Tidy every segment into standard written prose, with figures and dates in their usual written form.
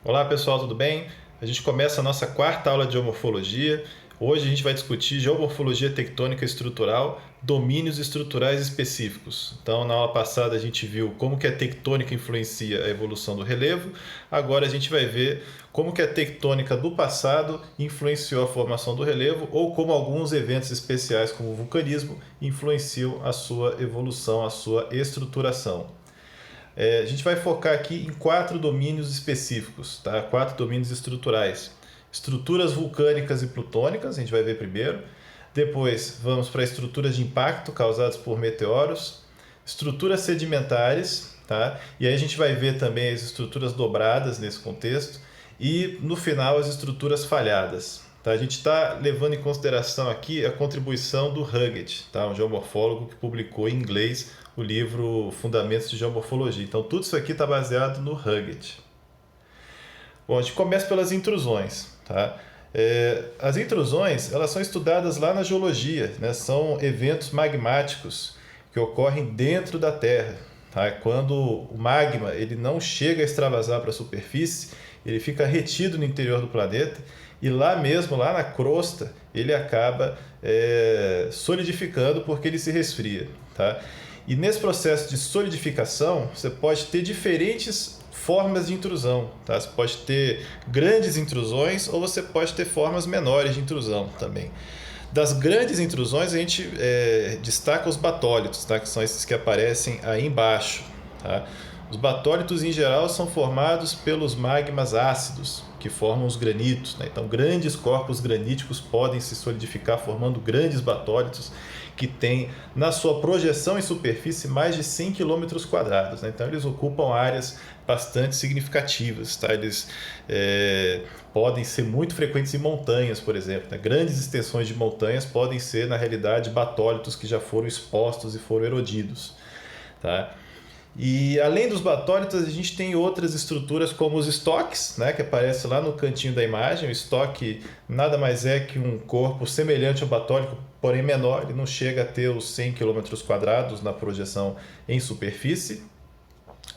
Olá pessoal, tudo bem? A gente começa a nossa quarta aula de geomorfologia. Hoje a gente vai discutir geomorfologia tectônica estrutural, domínios estruturais específicos. Então, na aula passada a gente viu como que a tectônica influencia a evolução do relevo. Agora a gente vai ver como que a tectônica do passado influenciou a formação do relevo ou como alguns eventos especiais como o vulcanismo influenciam a sua evolução, a sua estruturação. A gente vai focar aqui em 4 domínios específicos, tá? 4 domínios estruturais. Estruturas vulcânicas e plutônicas, a gente vai ver primeiro. Depois vamos para estruturas de impacto causadas por meteoros. Estruturas sedimentares, tá? E aí a gente vai ver também as estruturas dobradas nesse contexto. E no final as estruturas falhadas. Tá? A gente está levando em consideração aqui a contribuição do Huggett, tá? Um geomorfólogo que publicou em inglês o livro Fundamentos de Geomorfologia. Então tudo isso aqui está baseado no Huggett. Bom, a gente começa pelas intrusões. Tá? As intrusões elas são estudadas lá na geologia, né? São eventos magmáticos que ocorrem dentro da Terra. Tá? Quando o magma ele não chega a extravasar para a superfície, ele fica retido no interior do planeta e lá mesmo, lá na crosta, ele acaba solidificando porque ele se resfria. Tá? E nesse processo de solidificação, você pode ter diferentes formas de intrusão. Tá? Você pode ter grandes intrusões ou você pode ter formas menores de intrusão também. Das grandes intrusões, a gente destaca os batólitos, tá? Que são esses que aparecem aí embaixo. Tá? Os batólitos, em geral, são formados pelos magmas ácidos, que formam os granitos. Né? Então, grandes corpos graníticos podem se solidificar formando grandes batólitos que têm, na sua projeção em superfície, mais de 100 km quadrados. Né? Então, eles ocupam áreas bastante significativas. Tá? Eles podem ser muito frequentes em montanhas, por exemplo. Né? Grandes extensões de montanhas podem ser, na realidade, batólitos que já foram expostos e foram erodidos. Tá? E além dos batólitos, a gente tem outras estruturas como os estoques, né, que aparece lá no cantinho da imagem. O estoque nada mais é que um corpo semelhante ao batólico, porém menor. Ele não chega a ter os 100 km quadrados na projeção em superfície.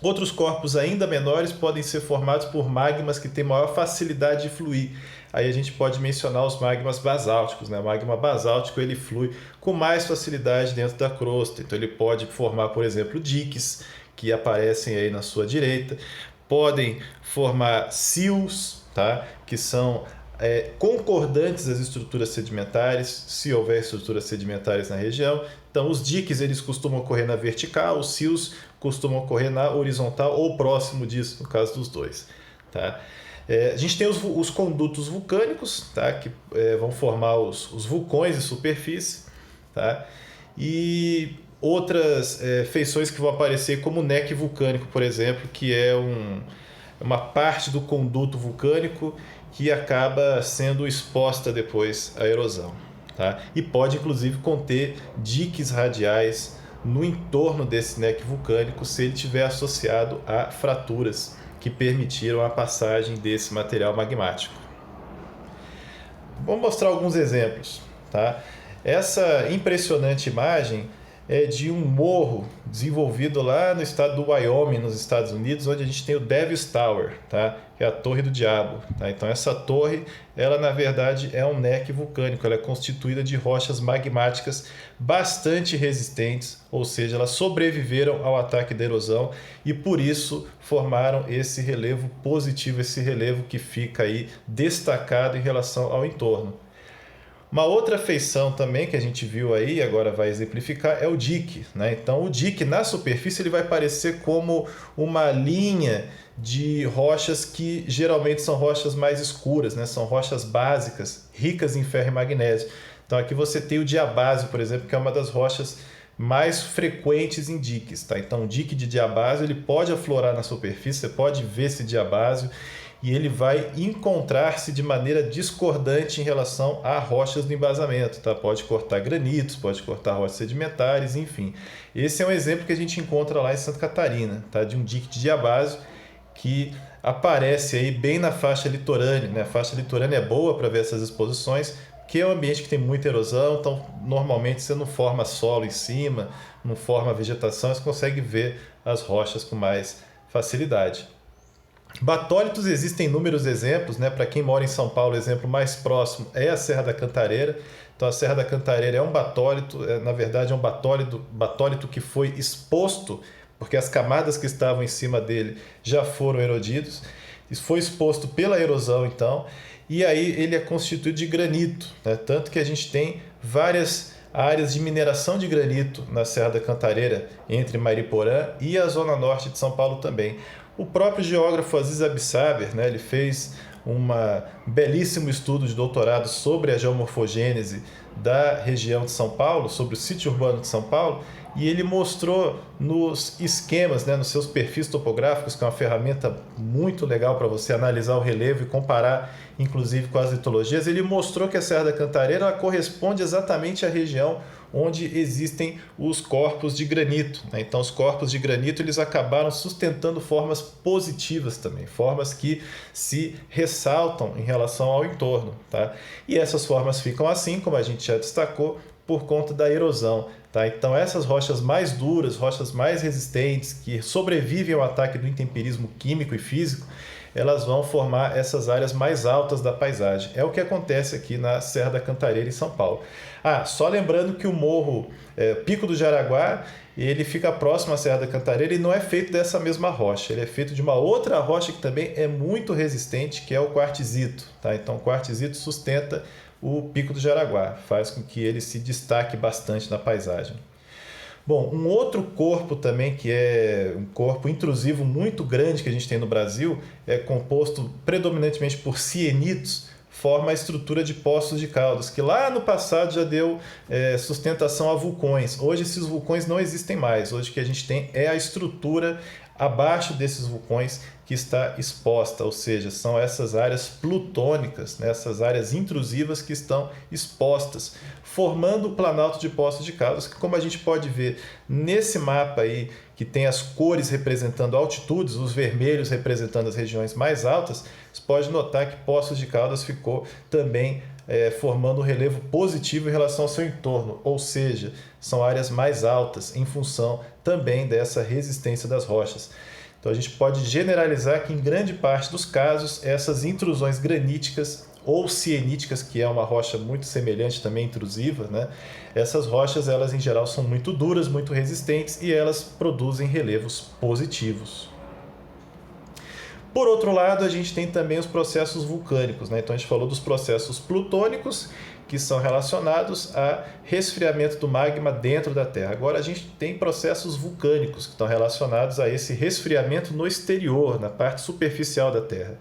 Outros corpos ainda menores podem ser formados por magmas que têm maior facilidade de fluir. Aí a gente pode mencionar os magmas basálticos. Né? O magma basáltico ele flui com mais facilidade dentro da crosta. Então ele pode formar, por exemplo, diques, que aparecem aí na sua direita. Podem formar sills, tá? Que são concordantes às estruturas sedimentares, se houver estruturas sedimentares na região. Então, os diques eles costumam ocorrer na vertical, os sills costumam ocorrer na horizontal ou próximo disso, no caso dos dois. Tá? A gente tem os condutos vulcânicos, tá? Que vão formar os vulcões de superfície. Tá? E outras feições que vão aparecer, como o neck vulcânico, por exemplo, que é uma parte do conduto vulcânico que acaba sendo exposta depois à erosão. Tá? E pode inclusive conter diques radiais no entorno desse neck vulcânico se ele estiver associado a fraturas que permitiram a passagem desse material magmático. Vamos mostrar alguns exemplos. Tá? Essa impressionante imagem é de um morro desenvolvido lá no estado do Wyoming, nos Estados Unidos, onde a gente tem o Devil's Tower, tá? Que é a Torre do Diabo. Tá? Então essa torre, ela na verdade é um neck vulcânico, ela é constituída de rochas magmáticas bastante resistentes, ou seja, elas sobreviveram ao ataque da erosão e por isso formaram esse relevo positivo, esse relevo que fica aí destacado em relação ao entorno. Uma outra feição também que a gente viu aí, agora vai exemplificar, é o dique. Né? Então o dique na superfície ele vai parecer como uma linha de rochas que geralmente são rochas mais escuras, né? São rochas básicas, ricas em ferro e magnésio. Então aqui você tem o diabásio, por exemplo, que é uma das rochas mais frequentes em diques. Tá? Então o dique de diabásio ele pode aflorar na superfície, você pode ver esse diabásio e ele vai encontrar-se de maneira discordante em relação a rochas no embasamento. Tá? Pode cortar granitos, pode cortar rochas sedimentares, enfim. Esse é um exemplo que a gente encontra lá em Santa Catarina, tá? De um dique de diabásio que aparece aí bem na faixa litorânea. Né? A faixa litorânea é boa para ver essas exposições, que é um ambiente que tem muita erosão, então normalmente você não forma solo em cima, não forma vegetação, você consegue ver as rochas com mais facilidade. Batólitos existem inúmeros exemplos, né? Para quem mora em São Paulo, o exemplo mais próximo é a Serra da Cantareira. Então a Serra da Cantareira é um batólito, na verdade é um batólito que foi exposto, porque as camadas que estavam em cima dele já foram erodidos. Isso foi exposto pela erosão, então, e aí ele é constituído de granito, né? Tanto que a gente tem várias áreas de mineração de granito na Serra da Cantareira, entre Mariporã e a zona norte de São Paulo também. O próprio geógrafo Aziz Absaber, né, ele fez um belíssimo estudo de doutorado sobre a geomorfogênese da região de São Paulo, sobre o sítio urbano de São Paulo, e ele mostrou nos esquemas, né, nos seus perfis topográficos, que é uma ferramenta muito legal para você analisar o relevo e comparar, inclusive, com as litologias. Ele mostrou que a Serra da Cantareira ela corresponde exatamente à região onde existem os corpos de granito, né? Então, os corpos de granito eles acabaram sustentando formas positivas também, formas que se ressaltam em relação ao entorno, tá? E essas formas ficam assim, como a gente já destacou, por conta da erosão. Tá? Então essas rochas mais duras, rochas mais resistentes, que sobrevivem ao ataque do intemperismo químico e físico, elas vão formar essas áreas mais altas da paisagem. É o que acontece aqui na Serra da Cantareira, em São Paulo. Só lembrando que o morro Pico do Jaraguá, ele fica próximo à Serra da Cantareira e não é feito dessa mesma rocha. Ele é feito de uma outra rocha que também é muito resistente, que é o quartzito. Tá? Então o quartzito sustenta o Pico do Jaraguá, faz com que ele se destaque bastante na paisagem. Bom, um outro corpo também que é um corpo intrusivo muito grande que a gente tem no Brasil, é composto predominantemente por sienitos, forma a estrutura de Poços de Caldas, que lá no passado já deu sustentação a vulcões. Hoje esses vulcões não existem mais, hoje o que a gente tem é a estrutura abaixo desses vulcões que está exposta, ou seja, são essas áreas plutônicas, né, essas áreas intrusivas que estão expostas, formando o Planalto de Poços de Caldas, que como a gente pode ver nesse mapa aí, que tem as cores representando altitudes, os vermelhos representando as regiões mais altas, você pode notar que Poços de Caldas ficou também formando um relevo positivo em relação ao seu entorno, ou seja, são áreas mais altas em função também dessa resistência das rochas. Então a gente pode generalizar que em grande parte dos casos essas intrusões graníticas ou sieníticas, que é uma rocha muito semelhante também intrusiva, né? Essas rochas elas em geral são muito duras, muito resistentes e elas produzem relevos positivos. Por outro lado, a gente tem também os processos vulcânicos, né? Então a gente falou dos processos plutônicos, que são relacionados a resfriamento do magma dentro da Terra. Agora a gente tem processos vulcânicos que estão relacionados a esse resfriamento no exterior, na parte superficial da Terra.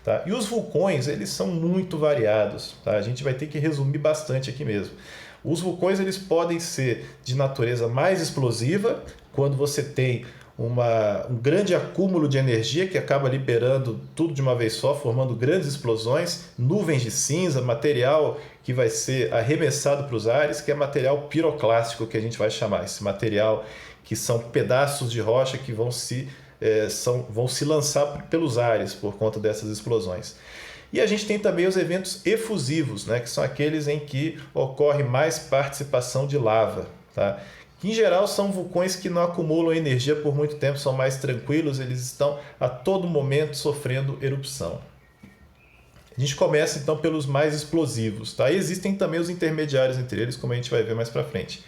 Tá? E os vulcões, eles são muito variados. Tá? A gente vai ter que resumir bastante aqui mesmo. Os vulcões eles podem ser de natureza mais explosiva, quando você tem um grande acúmulo de energia que acaba liberando tudo de uma vez só, formando grandes explosões, nuvens de cinza, material que vai ser arremessado para os ares, que é material piroclástico, que a gente vai chamar. Esse material que são pedaços de rocha que vão se lançar pelos ares por conta dessas explosões. E a gente tem também os eventos efusivos, né, que são aqueles em que ocorre mais participação de lava. Tá? Que, em geral, são vulcões que não acumulam energia por muito tempo, são mais tranquilos, eles estão a todo momento sofrendo erupção. A gente começa então pelos mais explosivos. Tá? E existem também os intermediários entre eles, como a gente vai ver mais para frente.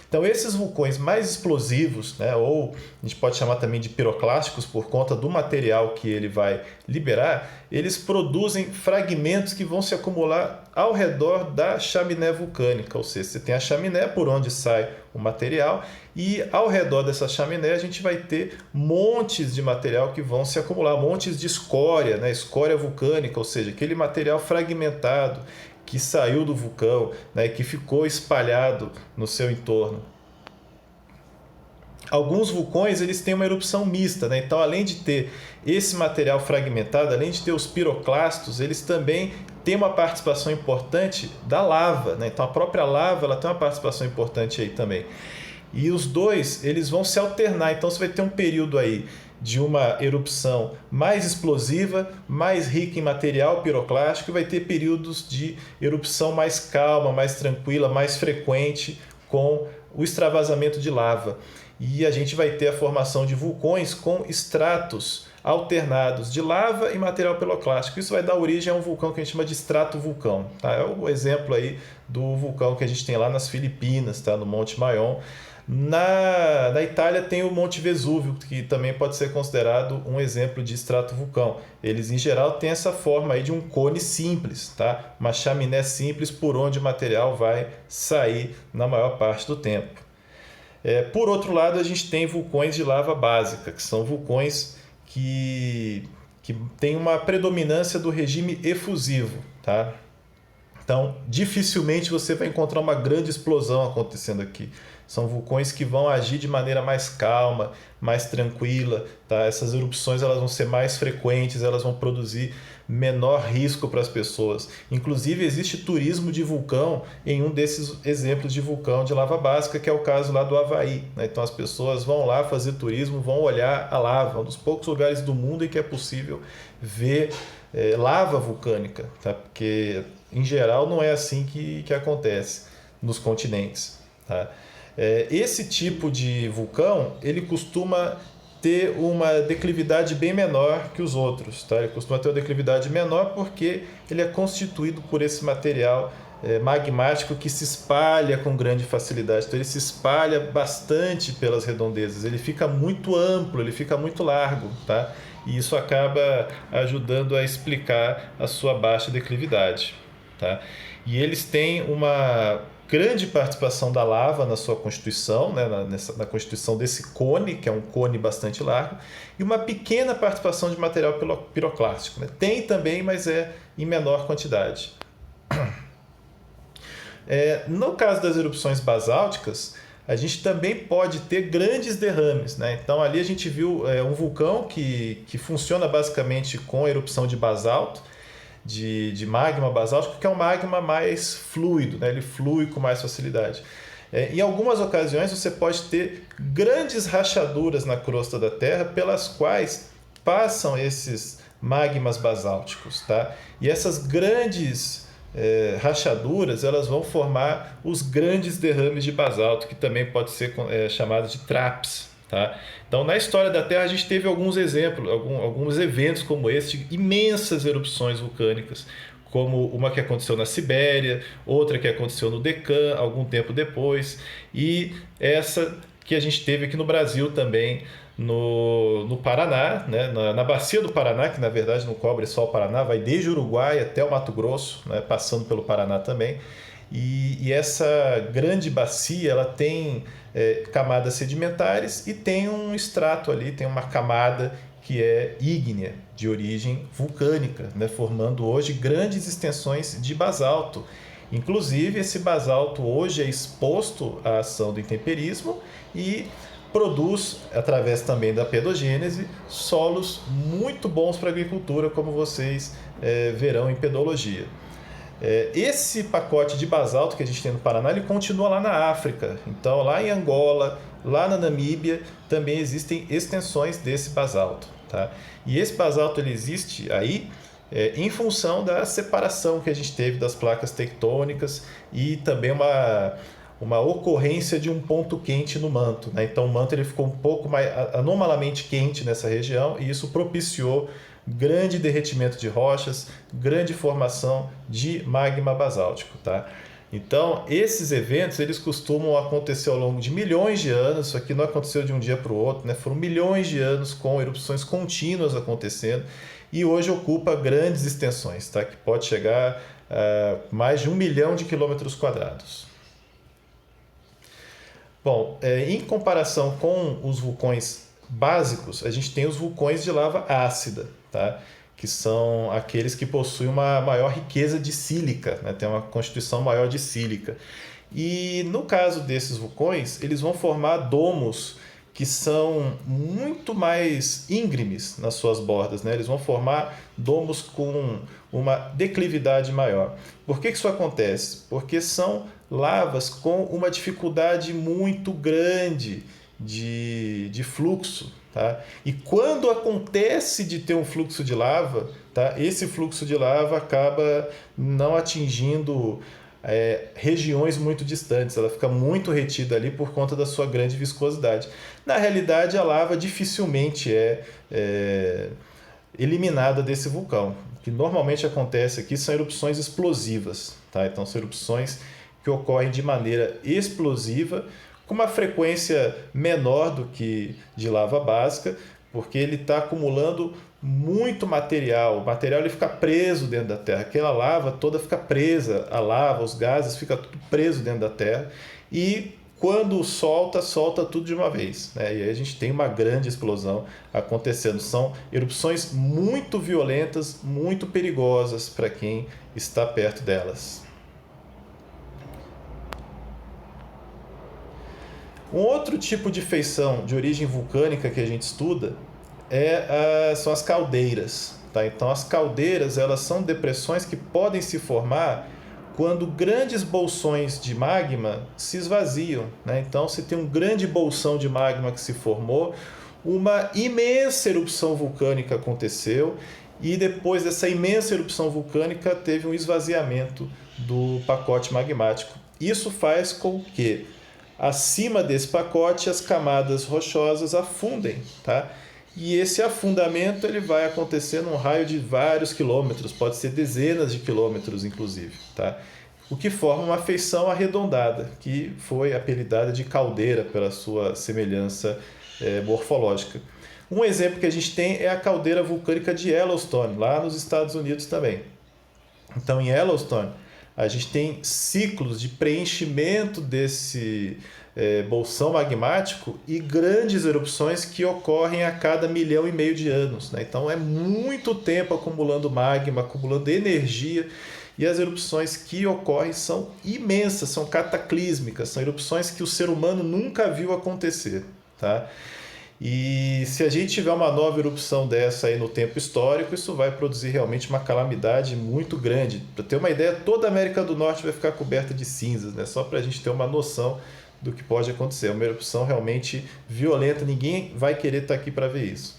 Então esses vulcões mais explosivos, né, ou a gente pode chamar também de piroclásticos por conta do material que ele vai liberar, eles produzem fragmentos que vão se acumular ao redor da chaminé vulcânica, ou seja, você tem a chaminé por onde sai o material e ao redor dessa chaminé a gente vai ter montes de material que vão se acumular, montes de escória, né, escória vulcânica, ou seja, aquele material fragmentado que saiu do vulcão, né, que ficou espalhado no seu entorno. Alguns vulcões eles têm uma erupção mista, né? Então além de ter esse material fragmentado, além de ter os piroclastos, eles também têm uma participação importante da lava, né? Então a própria lava ela tem uma participação importante aí também. E os dois eles vão se alternar, então você vai ter um período aí de uma erupção mais explosiva, mais rica em material piroclástico, e vai ter períodos de erupção mais calma, mais tranquila, mais frequente, com o extravasamento de lava. E a gente vai ter a formação de vulcões com estratos alternados de lava e material piroclástico. Isso vai dar origem a um vulcão que a gente chama de estratovulcão. Tá? É o exemplo aí do vulcão que a gente tem lá nas Filipinas, tá? No Monte Mayon. Na Itália tem o Monte Vesúvio, que também pode ser considerado um exemplo de estratovulcão. Eles, em geral, têm essa forma aí de um cone simples, tá? Uma chaminé simples por onde o material vai sair na maior parte do tempo. Por outro lado, a gente tem vulcões de lava básica, que são vulcões que têm uma predominância do regime efusivo, tá? Então, dificilmente você vai encontrar uma grande explosão acontecendo aqui. São vulcões que vão agir de maneira mais calma, mais tranquila. Tá? Essas erupções elas vão ser mais frequentes, elas vão produzir menor risco para as pessoas. Inclusive, existe turismo de vulcão em um desses exemplos de vulcão de lava básica, que é o caso lá do Havaí. Né? Então, as pessoas vão lá fazer turismo, vão olhar a lava, um dos poucos lugares do mundo em que é possível ver lava vulcânica, tá? Porque em geral não é assim que acontece nos continentes. Tá? Esse tipo de vulcão ele costuma ter uma declividade bem menor que os outros. Tá? Ele costuma ter uma declividade menor porque ele é constituído por esse material magmático que se espalha com grande facilidade. Então ele se espalha bastante pelas redondezas, ele fica muito amplo, ele fica muito largo. Tá? E isso acaba ajudando a explicar a sua baixa declividade. Tá? E eles têm uma grande participação da lava na sua constituição, né? na constituição desse cone, que é um cone bastante largo, e uma pequena participação de material piroclástico. Né? Tem também, mas é em menor quantidade. No caso das erupções basálticas, a gente também pode ter grandes derrames. Né? Então ali a gente viu um vulcão que funciona basicamente com erupção de basalto, de magma basáltico, que é um magma mais fluido, né? Ele flui com mais facilidade. Em algumas ocasiões você pode ter grandes rachaduras na crosta da Terra pelas quais passam esses magmas basálticos. Tá? E essas grandes rachaduras elas vão formar os grandes derrames de basalto, que também pode ser chamado de traps. Tá? Então, na história da Terra, a gente teve alguns exemplos, alguns eventos como esse, de imensas erupções vulcânicas, como uma que aconteceu na Sibéria, outra que aconteceu no Deccan, algum tempo depois, e essa que a gente teve aqui no Brasil também, no Paraná, né? na bacia do Paraná, que na verdade não cobre só o Paraná, vai desde o Uruguai até o Mato Grosso, né? Passando pelo Paraná também. E essa grande bacia ela tem camadas sedimentares e tem um estrato ali, tem uma camada que é ígnea, de origem vulcânica, né? Formando hoje grandes extensões de basalto. Inclusive, esse basalto hoje é exposto à ação do intemperismo e produz, através também da pedogênese, solos muito bons para a agricultura, como vocês verão em pedologia. Esse pacote de basalto que a gente tem no Paraná, ele continua lá na África. Então, lá em Angola, lá na Namíbia, também existem extensões desse basalto. Tá? E esse basalto ele existe aí em função da separação que a gente teve das placas tectônicas e também uma ocorrência de um ponto quente no manto. Né? Então, o manto ele ficou um pouco mais anomalamente quente nessa região e isso propiciou grande derretimento de rochas, grande formação de magma basáltico. Tá? Então, esses eventos eles costumam acontecer ao longo de milhões de anos. Isso aqui não aconteceu de um dia para o outro, né? Foram milhões de anos com erupções contínuas acontecendo e hoje ocupa grandes extensões, tá? Que pode chegar a mais de 1 milhão de quilômetros quadrados. Bom, em comparação com os vulcões básicos, a gente tem os vulcões de lava ácida, tá? Que são aqueles que possuem uma maior riqueza de sílica, né? Tem uma constituição maior de sílica. E no caso desses vulcões, eles vão formar domos que são muito mais íngremes nas suas bordas, né? Eles vão formar domos com uma declividade maior. Por que isso acontece? Porque são lavas com uma dificuldade muito grande de fluxo. Tá? E quando acontece de ter um fluxo de lava, tá? Esse fluxo de lava acaba não atingindo regiões muito distantes, ela fica muito retida ali por conta da sua grande viscosidade. Na realidade, a lava dificilmente é eliminada desse vulcão. O que normalmente acontece aqui são erupções explosivas, tá? Então são erupções que ocorrem de maneira explosiva, com uma frequência menor do que de lava básica, porque ele está acumulando muito material. O material ele fica preso dentro da terra. Aquela lava toda fica presa, a lava, os gases, fica tudo preso dentro da terra. E quando solta tudo de uma vez, né? E aí a gente tem uma grande explosão acontecendo. São erupções muito violentas, muito perigosas para quem está perto delas. Um outro tipo de feição de origem vulcânica que a gente estuda são as caldeiras. Tá? Então, as caldeiras elas são depressões que podem se formar quando grandes bolsões de magma se esvaziam. Né? Então, se tem um grande bolsão de magma que se formou, uma imensa erupção vulcânica aconteceu e depois dessa imensa erupção vulcânica teve um esvaziamento do pacote magmático. Isso faz com que acima desse pacote as camadas rochosas afundem, tá? E esse afundamento ele vai acontecer num raio de vários quilômetros, pode ser dezenas de quilômetros inclusive, tá? O que forma uma feição arredondada, que foi apelidada de caldeira pela sua semelhança morfológica. Um exemplo que a gente tem é a caldeira vulcânica de Yellowstone, lá nos Estados Unidos também. Então, em Yellowstone, a gente tem ciclos de preenchimento desse bolsão magmático e grandes erupções que ocorrem a cada 1,5 milhão de anos. Né? Então é muito tempo acumulando magma, acumulando energia, e as erupções que ocorrem são imensas, são cataclísmicas, são erupções que o ser humano nunca viu acontecer. Tá? E se a gente tiver uma nova erupção dessa aí no tempo histórico, isso vai produzir realmente uma calamidade muito grande. Para ter uma ideia, toda a América do Norte vai ficar coberta de cinzas, né? Só para a gente ter uma noção do que pode acontecer. É uma erupção realmente violenta, ninguém vai querer estar aqui para ver isso.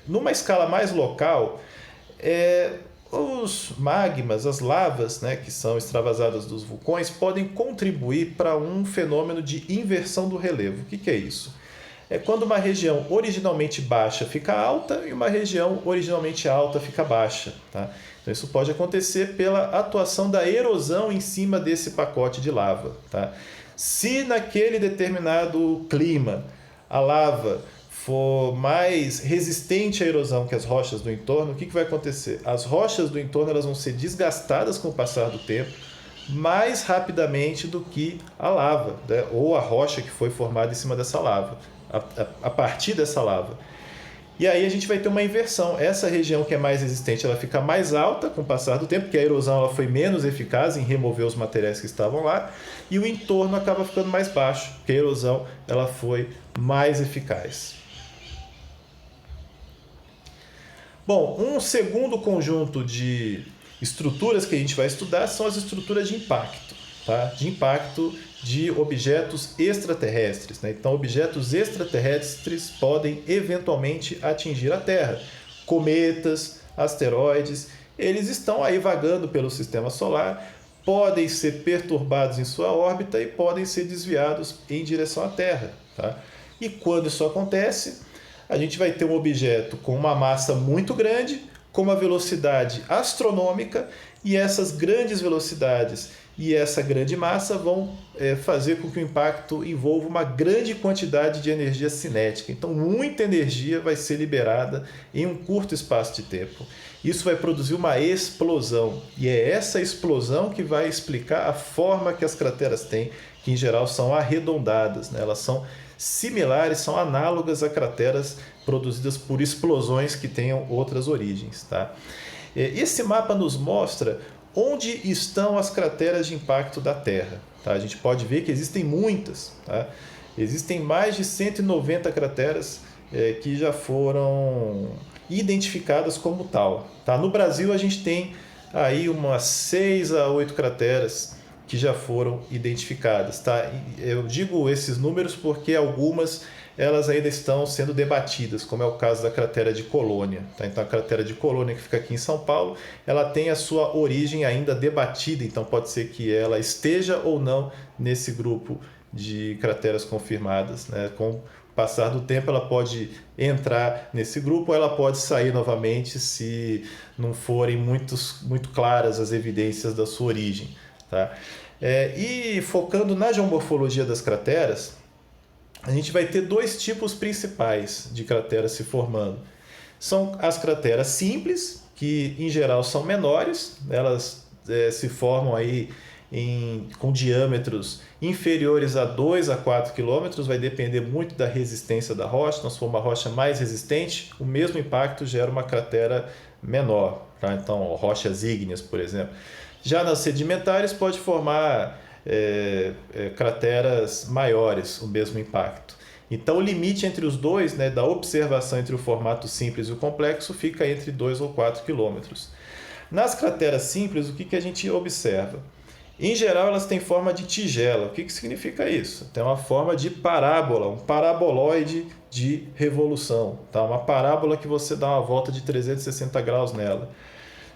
Numa escala mais local, os magmas, as lavas, né, que são extravasadas dos vulcões, podem contribuir para um fenômeno de inversão do relevo. O que é isso? É quando uma região originalmente baixa fica alta e uma região originalmente alta fica baixa. Tá? Então isso pode acontecer pela atuação da erosão em cima desse pacote de lava. Tá? Se naquele determinado clima a lava for mais resistente à erosão que as rochas do entorno, o que vai acontecer? As rochas do entorno elas vão ser desgastadas com o passar do tempo mais rapidamente do que a lava, né? Ou a rocha que foi formada em cima dessa lava. A partir dessa lava. E aí a gente vai ter uma inversão. Essa região que é mais resistente, ela fica mais alta com o passar do tempo, porque a erosão ela foi menos eficaz em remover os materiais que estavam lá, e o entorno acaba ficando mais baixo, porque a erosão ela foi mais eficaz. Bom, um segundo conjunto de estruturas que a gente vai estudar são as estruturas de impacto, tá? De impacto de objetos extraterrestres. Né? Então, objetos extraterrestres podem eventualmente atingir a Terra. Cometas, asteroides, eles estão aí vagando pelo sistema solar, podem ser perturbados em sua órbita e podem ser desviados em direção à Terra. Tá? E quando isso acontece, a gente vai ter um objeto com uma massa muito grande, com uma velocidade astronômica, e essas grandes velocidades e essa grande massa vão fazer com que o impacto envolva uma grande quantidade de energia cinética. Então, muita energia vai ser liberada em um curto espaço de tempo. Isso vai produzir uma explosão, e é essa explosão que vai explicar a forma que as crateras têm, que em geral são arredondadas, né? Elas são similares, são análogas a crateras produzidas por explosões que tenham outras origens. Tá? Esse mapa nos mostra onde estão as crateras de impacto da Terra. Tá? A gente pode ver que existem muitas. Tá? Existem mais de 190 crateras que já foram identificadas como tal. Tá? No Brasil, a gente tem aí umas 6 a 8 crateras que já foram identificadas. Tá? Eu digo esses números porque algumas elas ainda estão sendo debatidas, como é o caso da cratera de Colônia. Tá? Então, a cratera de Colônia, que fica aqui em São Paulo, ela tem a sua origem ainda debatida, então pode ser que ela esteja ou não nesse grupo de crateras confirmadas. Né? Com o passar do tempo, ela pode entrar nesse grupo ou ela pode sair novamente se não forem muito claras as evidências da sua origem. Tá? E focando na geomorfologia das crateras, a gente vai ter dois tipos principais de crateras se formando. São as crateras simples, que em geral são menores, elas se formam aí com diâmetros inferiores a 2 a 4 km, vai depender muito da resistência da rocha. Então, se for uma rocha mais resistente, o mesmo impacto gera uma cratera menor. Tá? Então, rochas ígneas, por exemplo. Já nas sedimentares pode formar crateras maiores, o mesmo impacto. Então o limite entre os dois, né, da observação entre o formato simples e o complexo, fica entre 2 ou 4 quilômetros. Nas crateras simples, o que a gente observa? Em geral, elas têm forma de tigela. O que significa isso? Tem uma forma de parábola, um paraboloide de revolução. Tá? Uma parábola que você dá uma volta de 360 graus nela.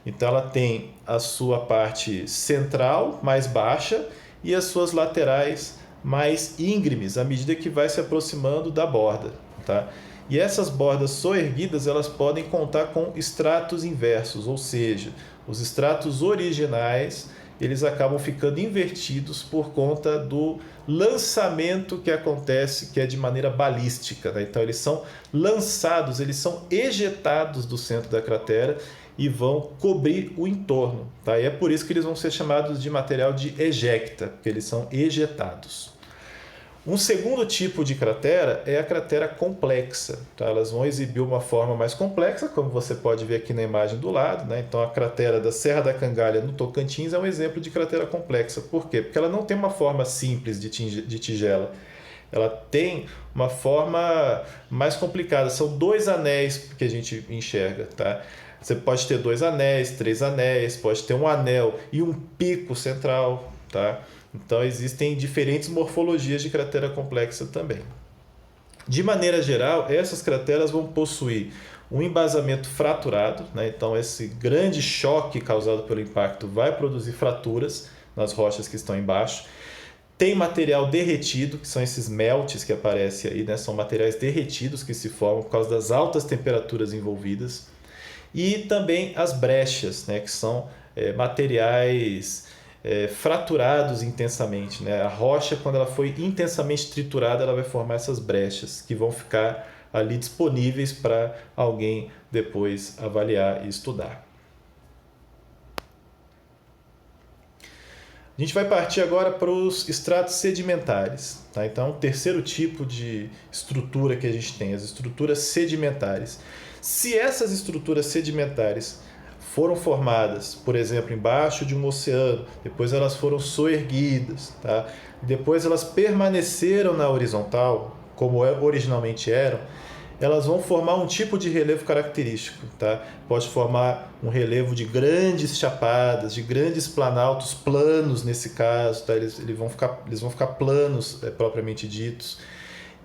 Então ela tem a sua parte central mais baixa e as suas laterais mais íngremes, à medida que vai se aproximando da borda. Tá? E essas bordas soerguidas, elas podem contar com estratos inversos, ou seja, os estratos originais eles acabam ficando invertidos por conta do lançamento que acontece, que é de maneira balística. Né? Então eles são lançados, eles são ejetados do centro da cratera e vão cobrir o entorno. Tá? E é por isso que eles vão ser chamados de material de ejecta, porque eles são ejetados. Um segundo tipo de cratera é a cratera complexa. Tá? Elas vão exibir uma forma mais complexa, como você pode ver aqui na imagem do lado. Né? Então a cratera da Serra da Cangalha, no Tocantins, é um exemplo de cratera complexa. Por quê? Porque ela não tem uma forma simples de tigela. Ela tem uma forma mais complicada. São dois anéis que a gente enxerga. Tá? Você pode ter 2 anéis, 3 anéis, pode ter um anel e um pico central. Tá? Então existem diferentes morfologias de cratera complexa também. De maneira geral, essas crateras vão possuir um embasamento fraturado. Né? Então esse grande choque causado pelo impacto vai produzir fraturas nas rochas que estão embaixo. Tem material derretido, que são esses melts que aparecem aí, né? São materiais derretidos que se formam por causa das altas temperaturas envolvidas. E também as brechas, né? Que são materiais fraturados intensamente. Né? A rocha, quando ela foi intensamente triturada, ela vai formar essas brechas que vão ficar ali disponíveis para alguém depois avaliar e estudar. A gente vai partir agora para os estratos sedimentares. Tá? Então, o terceiro tipo de estrutura que a gente tem, as estruturas sedimentares. Se essas estruturas sedimentares foram formadas, por exemplo, embaixo de um oceano, depois elas foram soerguidas, tá? Depois elas permaneceram na horizontal, como originalmente eram, elas vão formar um tipo de relevo característico. Tá? Pode formar um relevo de grandes chapadas, de grandes planaltos planos nesse caso. Tá? Eles vão ficar planos, propriamente ditos.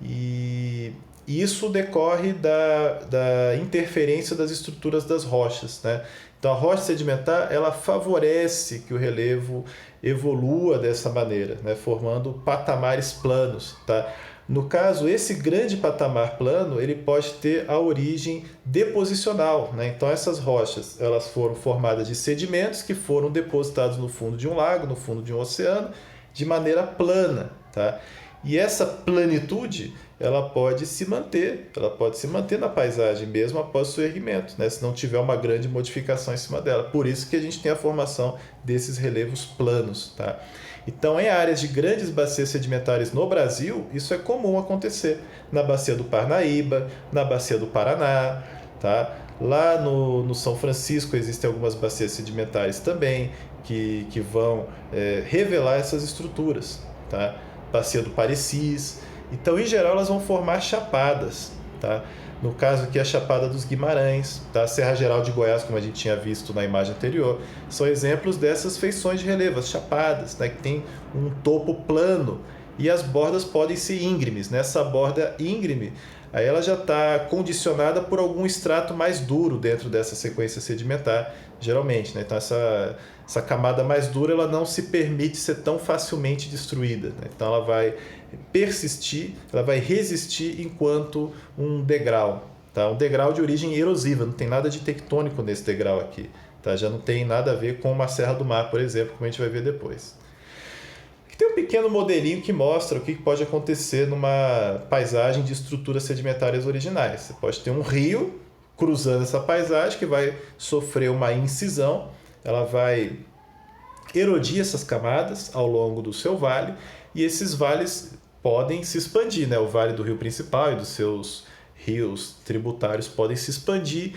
E isso decorre da interferência das estruturas das rochas. Né? Então a rocha sedimentar ela favorece que o relevo evolua dessa maneira, né? Formando patamares planos. Tá? No caso, esse grande patamar plano ele pode ter a origem deposicional. Né? Então essas rochas elas foram formadas de sedimentos que foram depositados no fundo de um lago, no fundo de um oceano, de maneira plana. Tá? E essa planitude ela pode se manter na paisagem mesmo após o seu erguimento, né? Se não tiver uma grande modificação em cima dela. Por isso que a gente tem a formação desses relevos planos. Tá? Então, em áreas de grandes bacias sedimentares no Brasil, isso é comum acontecer. Na bacia do Parnaíba, na bacia do Paraná. Tá? Lá no São Francisco existem algumas bacias sedimentares também que vão revelar essas estruturas. Tá? Bacia do Parecis. Então, em geral, elas vão formar chapadas. Tá? No caso aqui, a Chapada dos Guimarães, tá? A Serra Geral de Goiás, como a gente tinha visto na imagem anterior, são exemplos dessas feições de relevo, as chapadas, né? Que tem um topo plano e as bordas podem ser íngremes. Nessa borda íngreme, aí ela já está condicionada por algum extrato mais duro dentro dessa sequência sedimentar, geralmente, né? Então essa camada mais dura ela não se permite ser tão facilmente destruída, né? Então ela vai persistir, ela vai resistir enquanto um degrau, tá? Um degrau de origem erosiva, não tem nada de tectônico nesse degrau aqui, tá? Já não tem nada a ver com uma Serra do Mar, por exemplo, como a gente vai ver depois. Aqui tem um pequeno modelinho que mostra o que pode acontecer numa paisagem de estruturas sedimentárias originais. Você pode ter um rio cruzando essa paisagem que vai sofrer uma incisão, ela vai erodir essas camadas ao longo do seu vale, e esses vales podem se expandir, né? O vale do rio principal e dos seus rios tributários podem se expandir,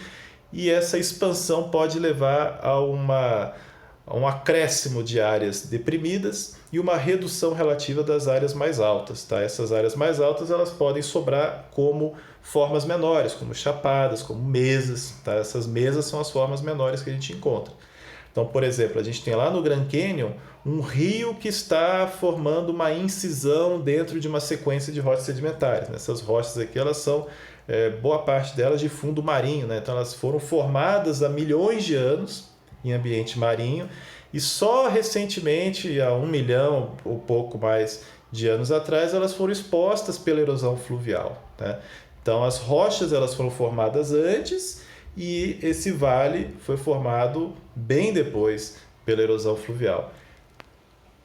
e essa expansão pode levar a um acréscimo de áreas deprimidas e uma redução relativa das áreas mais altas, tá? Essas áreas mais altas elas podem sobrar como formas menores, como chapadas, como mesas, tá? Essas mesas são as formas menores que a gente encontra. Então, por exemplo, a gente tem lá no Grand Canyon um rio que está formando uma incisão dentro de uma sequência de rochas sedimentares. Essas rochas aqui, elas são, boa parte delas, de fundo marinho, né? Então, elas foram formadas há milhões de anos em ambiente marinho e só recentemente, há 1 milhão ou pouco mais de anos atrás, elas foram expostas pela erosão fluvial, né? Então, as rochas elas foram formadas antes e esse vale foi formado bem depois pela erosão fluvial.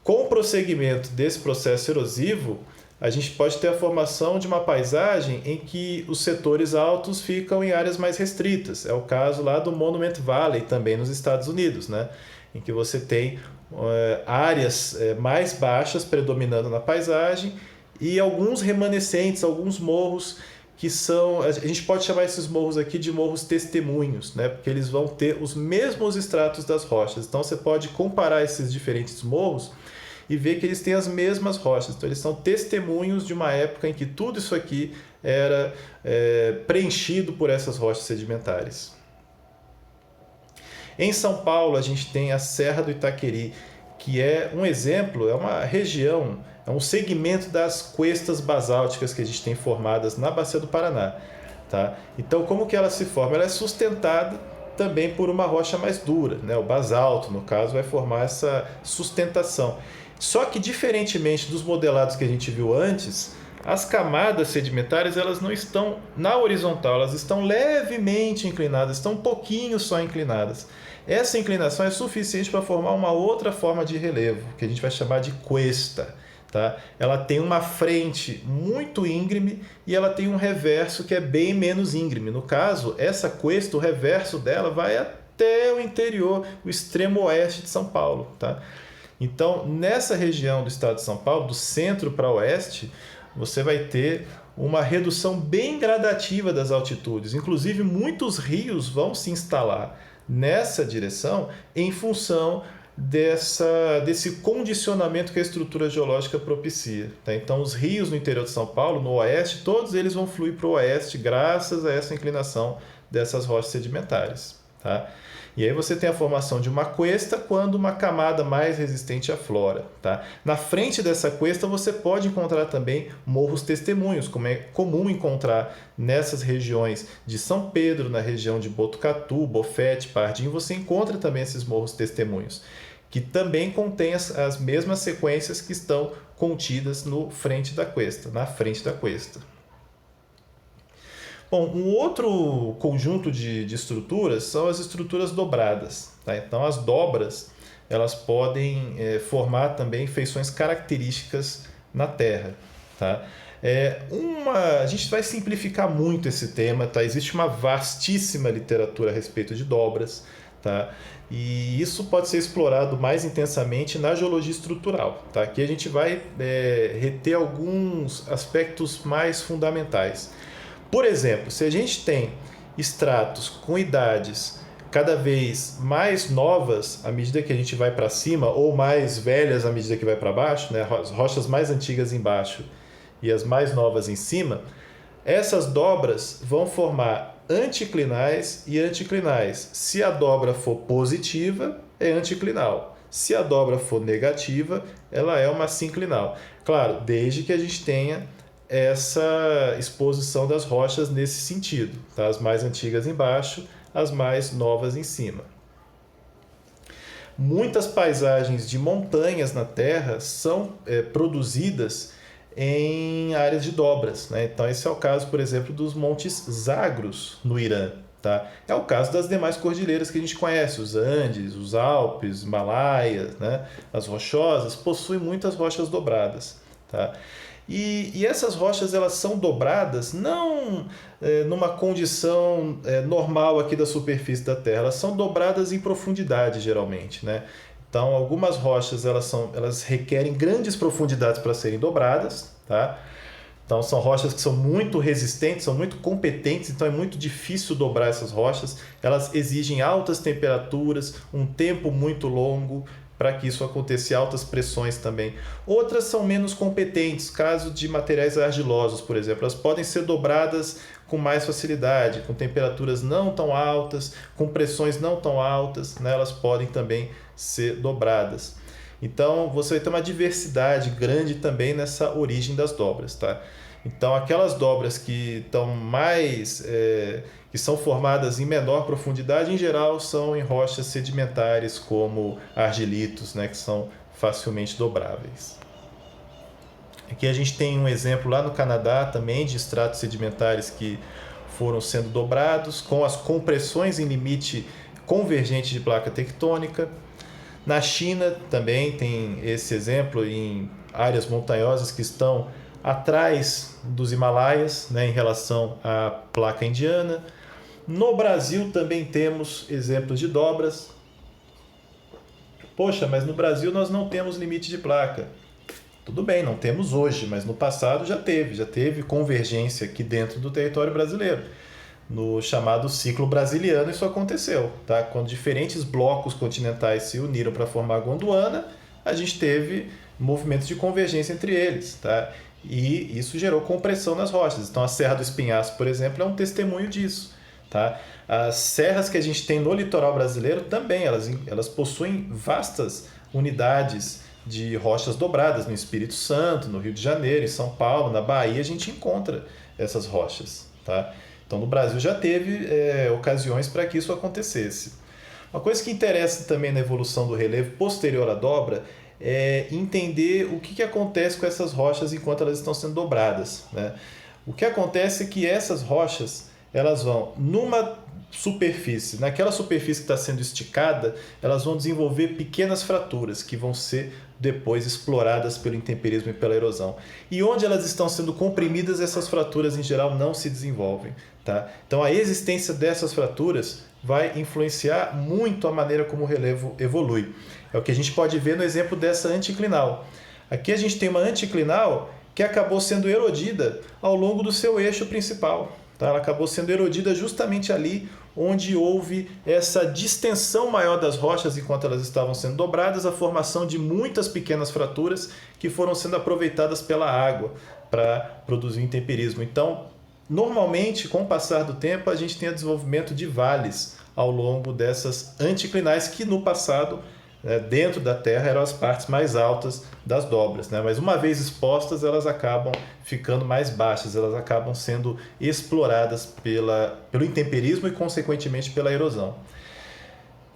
Com o prosseguimento desse processo erosivo, a gente pode ter a formação de uma paisagem em que os setores altos ficam em áreas mais restritas. É o caso lá do Monument Valley, também nos Estados Unidos, né? Em que você tem áreas mais baixas predominando na paisagem e alguns remanescentes, alguns morros que são, a gente pode chamar esses morros aqui de morros testemunhos, né? Porque eles vão ter os mesmos estratos das rochas. Então você pode comparar esses diferentes morros e ver que eles têm as mesmas rochas. Então eles são testemunhos de uma época em que tudo isso aqui era preenchido por essas rochas sedimentares. Em São Paulo a gente tem a Serra do Itaqueri, que é um exemplo, é uma região, é um segmento das cuestas basálticas que a gente tem formadas na Bacia do Paraná, tá? Então, como que ela se forma? Ela é sustentada também por uma rocha mais dura, né? O basalto, no caso, vai formar essa sustentação. Só que, diferentemente dos modelados que a gente viu antes, as camadas sedimentares elas não estão na horizontal, elas estão levemente inclinadas, estão um pouquinho só inclinadas. Essa inclinação é suficiente para formar uma outra forma de relevo, que a gente vai chamar de cuesta. Tá? Ela tem uma frente muito íngreme e ela tem um reverso que é bem menos íngreme. No caso, essa cuesta, o reverso dela vai até o interior, o extremo oeste de São Paulo. Tá? Então, nessa região do estado de São Paulo, do centro para oeste, você vai ter uma redução bem gradativa das altitudes. Inclusive, muitos rios vão se instalar nessa direção em função desse condicionamento que a estrutura geológica propicia. Tá? Então, os rios no interior de São Paulo, no oeste, todos eles vão fluir para o oeste graças a essa inclinação dessas rochas sedimentares. Tá? E aí você tem a formação de uma cuesta quando uma camada mais resistente aflora. Tá? Na frente dessa cuesta você pode encontrar também morros testemunhos, como é comum encontrar nessas regiões de São Pedro, na região de Botucatu, Bofete, Pardim, você encontra também esses morros testemunhos, que também contêm as mesmas sequências que estão contidas na frente da cuesta. Bom, um outro conjunto de estruturas são as estruturas dobradas. Tá? Então, as dobras elas podem formar também feições características na Terra. Tá? A gente vai simplificar muito esse tema. Tá? Existe uma vastíssima literatura a respeito de dobras. Tá? E isso pode ser explorado mais intensamente na geologia estrutural. Tá? Aqui a gente vai reter alguns aspectos mais fundamentais. Por exemplo, se a gente tem estratos com idades cada vez mais novas à medida que a gente vai para cima, ou mais velhas à medida que vai para baixo, né? As rochas mais antigas embaixo e as mais novas em cima, essas dobras vão formar anticlinais e anticlinais. Se a dobra for positiva, é anticlinal. Se a dobra for negativa, ela é uma sinclinal. Claro, desde que a gente tenha essa exposição das rochas nesse sentido, tá? As mais antigas embaixo, as mais novas em cima. Muitas paisagens de montanhas na Terra são produzidas em áreas de dobras, né? Então esse é o caso, por exemplo, dos Montes Zagros no Irã. Tá? É o caso das demais cordilheiras que a gente conhece, os Andes, os Alpes, Himalaias, né? As Rochosas, possuem muitas rochas dobradas. Tá? E essas rochas elas são dobradas não numa condição normal aqui da superfície da Terra, elas são dobradas em profundidade geralmente. Né? Então algumas rochas elas requerem grandes profundidades para serem dobradas, tá? Então são rochas que são muito resistentes, são muito competentes, então é muito difícil dobrar essas rochas. Elas exigem altas temperaturas, um tempo muito longo para que isso aconteça, e altas pressões também. Outras são menos competentes, caso de materiais argilosos, por exemplo. Elas podem ser dobradas com mais facilidade, com temperaturas não tão altas, com pressões não tão altas, né? Elas podem também ser dobradas. Então você vai ter uma diversidade grande também nessa origem das dobras, tá? Então aquelas dobras que estão mais que são formadas em menor profundidade, em geral são em rochas sedimentares como argilitos, né, que são facilmente dobráveis. Aqui a gente tem um exemplo lá no Canadá também de estratos sedimentares que foram sendo dobrados com as compressões em limite convergente de placa tectônica. Na China também tem esse exemplo em áreas montanhosas que estão atrás dos Himalaias, né, em relação à placa indiana. No Brasil também temos exemplos de dobras. Poxa, mas no Brasil nós não temos limite de placa. Tudo bem, não temos hoje, mas no passado já teve convergência aqui dentro do território brasileiro. No chamado ciclo brasiliano isso aconteceu, tá? Quando diferentes blocos continentais se uniram para formar a Gondwana, a gente teve movimentos de convergência entre eles, tá? E isso gerou compressão nas rochas. Então a Serra do Espinhaço, por exemplo, é um testemunho disso, tá? As serras que a gente tem no litoral brasileiro também, elas possuem vastas unidades de rochas dobradas. No Espírito Santo, no Rio de Janeiro, em São Paulo, na Bahia, a gente encontra essas rochas, tá? Então, no Brasil já teve ocasiões para que isso acontecesse. Uma coisa que interessa também na evolução do relevo posterior à dobra é entender o que acontece com essas rochas enquanto elas estão sendo dobradas, né? O que acontece é que essas rochas elas vão numa superfície, naquela superfície que está sendo esticada, elas vão desenvolver pequenas fraturas que vão ser depois exploradas pelo intemperismo e pela erosão. E onde elas estão sendo comprimidas, essas fraturas em geral não se desenvolvem, tá? Então a existência dessas fraturas vai influenciar muito a maneira como o relevo evolui. É o que a gente pode ver no exemplo dessa anticlinal. Aqui a gente tem uma anticlinal que acabou sendo erodida ao longo do seu eixo principal. Tá? Ela acabou sendo erodida justamente ali onde houve essa distensão maior das rochas enquanto elas estavam sendo dobradas, a formação de muitas pequenas fraturas que foram sendo aproveitadas pela água para produzir intemperismo. Então, normalmente, com o passar do tempo, a gente tem o desenvolvimento de vales ao longo dessas anticlinais que no passado, dentro da Terra, eram as partes mais altas das dobras, né? Mas uma vez expostas, elas acabam ficando mais baixas, elas acabam sendo exploradas pelo intemperismo e, consequentemente, pela erosão.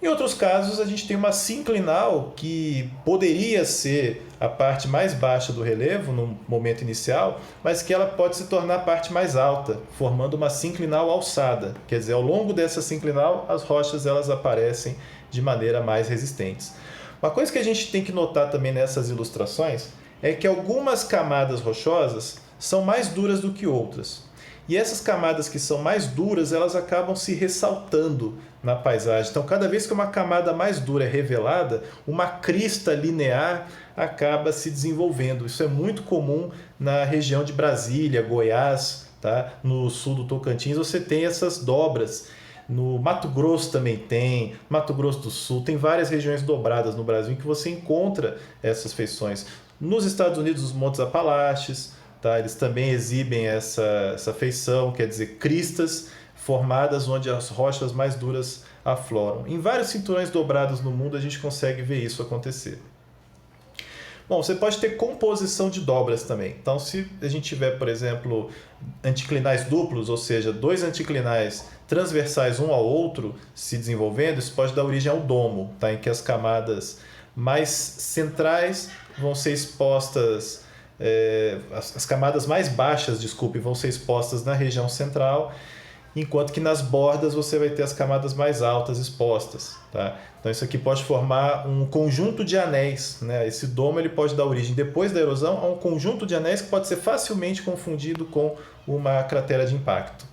Em outros casos, a gente tem uma sinclinal que poderia ser a parte mais baixa do relevo no momento inicial, mas que ela pode se tornar a parte mais alta, formando uma sinclinal alçada. Quer dizer, ao longo dessa sinclinal, as rochas elas aparecem de maneira mais resistentes. Uma coisa que a gente tem que notar também nessas ilustrações é que algumas camadas rochosas são mais duras do que outras. E essas camadas que são mais duras, elas acabam se ressaltando na paisagem. Então, cada vez que uma camada mais dura é revelada, uma crista linear acaba se desenvolvendo. Isso é muito comum na região de Brasília, Goiás, tá? No sul do Tocantins, você tem essas dobras. No Mato Grosso também tem, Mato Grosso do Sul, tem várias regiões dobradas no Brasil em que você encontra essas feições. Nos Estados Unidos, os Montes Apalaches, tá? Eles também exibem essa feição, quer dizer, cristas formadas onde as rochas mais duras afloram. Em vários cinturões dobrados no mundo a gente consegue ver isso acontecer. Bom, você pode ter composição de dobras também. Então, se a gente tiver, por exemplo, anticlinais duplos, ou seja, dois anticlinais transversais um ao outro se desenvolvendo, isso pode dar origem ao domo, tá? Em que as camadas mais centrais vão ser expostas, as camadas mais baixas, desculpe, vão ser expostas na região central, enquanto que nas bordas você vai ter as camadas mais altas expostas, tá? Então isso aqui pode formar um conjunto de anéis, né? Esse domo ele pode dar origem, depois da erosão, a um conjunto de anéis que pode ser facilmente confundido com uma cratera de impacto.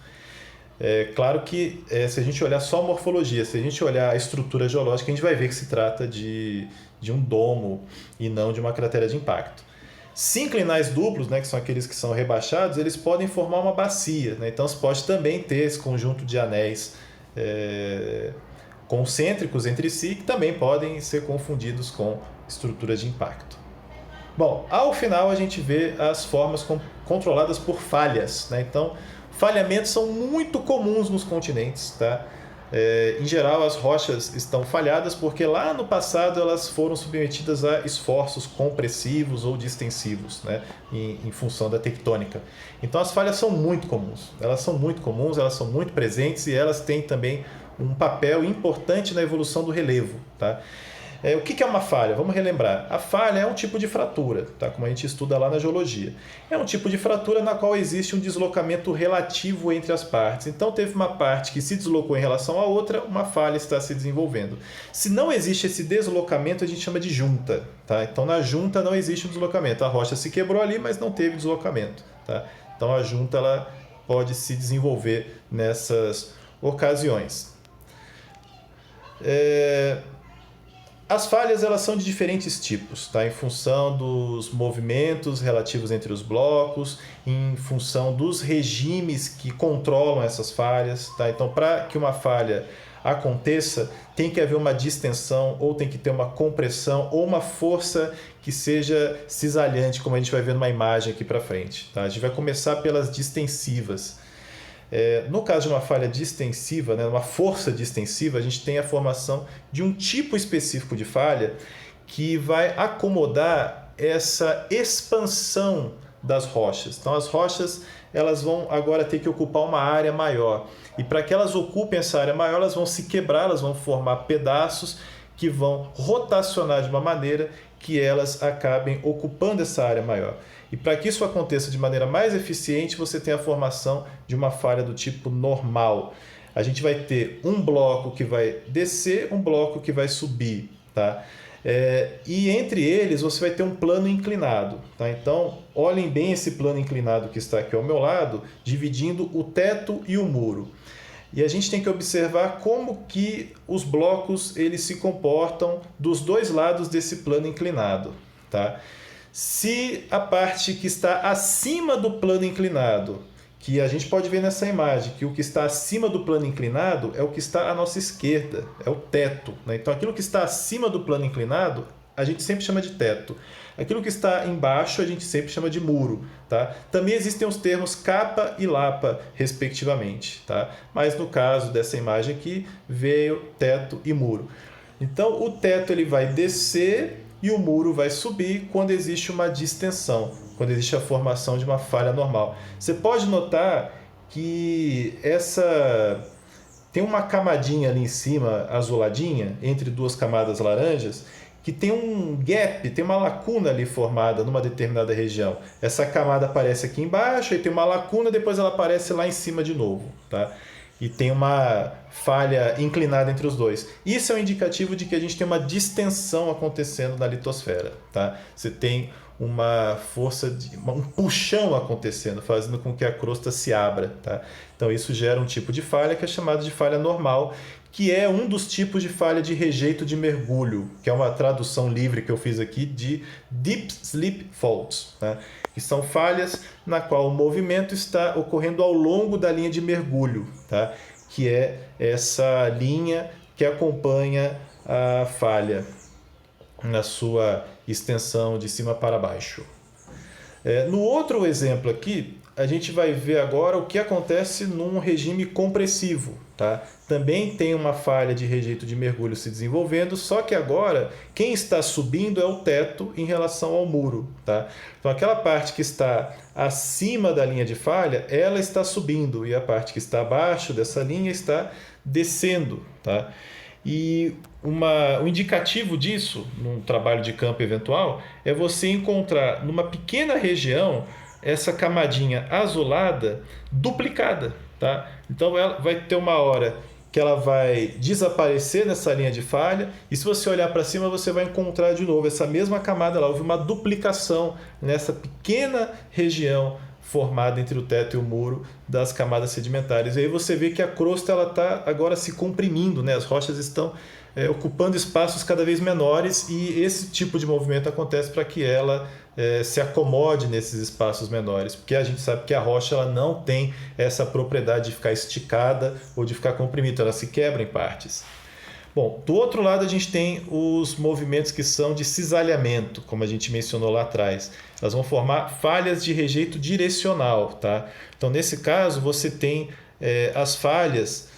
É claro que se a gente olhar só a morfologia, se a gente olhar a estrutura geológica, a gente vai ver que se trata de um domo e não de uma cratera de impacto. Sinclinais duplos, né, que são aqueles que são rebaixados, eles podem formar uma bacia, né? Então você pode também ter esse conjunto de anéis concêntricos entre si, que também podem ser confundidos com estruturas de impacto. Bom, ao final a gente vê as formas controladas por falhas, né? Então, falhamentos são muito comuns nos continentes, tá? Em geral, as rochas estão falhadas porque lá no passado elas foram submetidas a esforços compressivos ou distensivos, né? Em função da tectônica. Então, as falhas são muito comuns. Elas são muito comuns, elas são muito presentes e elas têm também um papel importante na evolução do relevo, tá? O que é uma falha? Vamos relembrar. A falha é um tipo de fratura, tá? Como a gente estuda lá na geologia. É um tipo de fratura na qual existe um deslocamento relativo entre as partes. Então, teve uma parte que se deslocou em relação à outra, uma falha está se desenvolvendo. Se não existe esse deslocamento, a gente chama de junta, tá? Então, na junta não existe um deslocamento. A rocha se quebrou ali, mas não teve deslocamento, tá? Então, a junta ela pode se desenvolver nessas ocasiões. As falhas elas são de diferentes tipos, tá? Em função dos movimentos relativos entre os blocos, em função dos regimes que controlam essas falhas, tá? Então, para que uma falha aconteça, tem que haver uma distensão, ou tem que ter uma compressão, ou uma força que seja cisalhante, como a gente vai ver numa imagem aqui para frente, tá? A gente vai começar pelas distensivas. No caso de uma falha distensiva, né, uma força distensiva, a gente tem a formação de um tipo específico de falha que vai acomodar essa expansão das rochas. Então, as rochas elas vão agora ter que ocupar uma área maior. E para que elas ocupem essa área maior, elas vão se quebrar, elas vão formar pedaços que vão rotacionar de uma maneira que elas acabem ocupando essa área maior. E para que isso aconteça de maneira mais eficiente, você tem a formação de uma falha do tipo normal. A gente vai ter um bloco que vai descer, um bloco que vai subir, tá? E entre eles você vai ter um plano inclinado, tá? Então, olhem bem esse plano inclinado que está aqui ao meu lado, dividindo o teto e o muro. E a gente tem que observar como que os blocos eles se comportam dos dois lados desse plano inclinado, tá? Se a parte que está acima do plano inclinado, que a gente pode ver nessa imagem, que o que está acima do plano inclinado é o que está à nossa esquerda, é o teto, né? Então, aquilo que está acima do plano inclinado, a gente sempre chama de teto. Aquilo que está embaixo, a gente sempre chama de muro, tá? Também existem os termos capa e lapa, respectivamente, tá? Mas no caso dessa imagem aqui, veio teto e muro. Então, o teto ele vai descer e o muro vai subir quando existe uma distensão, quando existe a formação de uma falha normal. Você pode notar que tem uma camadinha ali em cima, azuladinha, entre duas camadas laranjas, que tem um gap, tem uma lacuna ali formada numa determinada região. Essa camada aparece aqui embaixo, e tem uma lacuna, depois ela aparece lá em cima de novo, tá? E tem uma falha inclinada entre os dois. Isso é um indicativo de que a gente tem uma distensão acontecendo na litosfera, tá? Você tem uma força, um puxão acontecendo, fazendo com que a crosta se abra, tá? Então isso gera um tipo de falha que é chamado de falha normal, que é um dos tipos de falha de rejeito de mergulho, que é uma tradução livre que eu fiz aqui de Deep Sleep Faults, né? Que são falhas na qual o movimento está ocorrendo ao longo da linha de mergulho, tá? Que é essa linha que acompanha a falha na sua extensão de cima para baixo. No outro exemplo aqui, a gente vai ver agora o que acontece num regime compressivo. Tá? Também tem uma falha de rejeito de mergulho se desenvolvendo, só que agora quem está subindo é o teto em relação ao muro. Tá? Então aquela parte que está acima da linha de falha, ela está subindo, e a parte que está abaixo dessa linha está descendo. Tá? E um indicativo disso, num trabalho de campo eventual, é você encontrar numa pequena região essa camadinha azulada duplicada. Tá? Então ela vai ter uma hora que ela vai desaparecer nessa linha de falha, e se você olhar para cima você vai encontrar de novo essa mesma camada lá. Houve uma duplicação nessa pequena região formada entre o teto e o muro das camadas sedimentares. E aí você vê que a crosta está agora se comprimindo, né? As rochas estão ocupando espaços cada vez menores, e esse tipo de movimento acontece para que ela se acomode nesses espaços menores, porque a gente sabe que a rocha ela não tem essa propriedade de ficar esticada ou de ficar comprimida, ela se quebra em partes. Bom, do outro lado a gente tem os movimentos que são de cisalhamento, como a gente mencionou lá atrás. Elas vão formar falhas de rejeito direcional. Tá? Então, nesse caso, você tem as falhas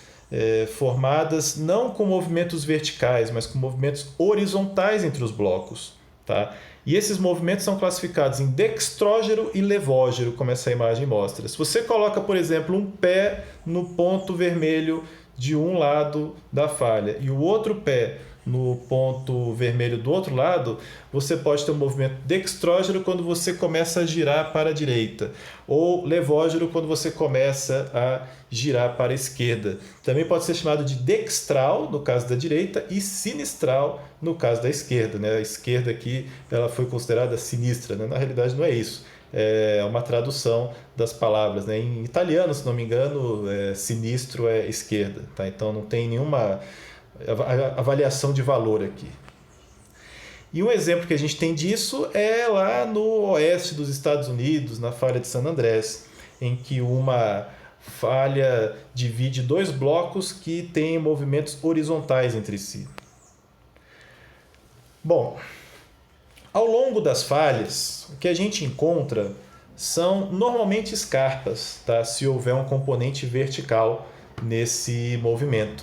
formadas não com movimentos verticais, mas com movimentos horizontais entre os blocos. Tá? E esses movimentos são classificados em dextrógero e levógero, como essa imagem mostra. Se você coloca, por exemplo, um pé no ponto vermelho de um lado da falha e o outro pé no ponto vermelho do outro lado, você pode ter um movimento dextrógero quando você começa a girar para a direita, ou levógero quando você começa a girar para a esquerda. Também pode ser chamado de dextral no caso da direita e sinistral no caso da esquerda. Né? A esquerda aqui ela foi considerada sinistra, né? Na realidade não é isso. É uma tradução das palavras. Né? Em italiano, se não me engano, sinistro é esquerda. Tá? Então não tem nenhuma avaliação de valor aqui. E um exemplo que a gente tem disso é lá no oeste dos Estados Unidos, na falha de San Andrés, em que uma falha divide dois blocos que têm movimentos horizontais entre si. Bom, ao longo das falhas, o que a gente encontra são normalmente escarpas, tá? Se houver um componente vertical nesse movimento.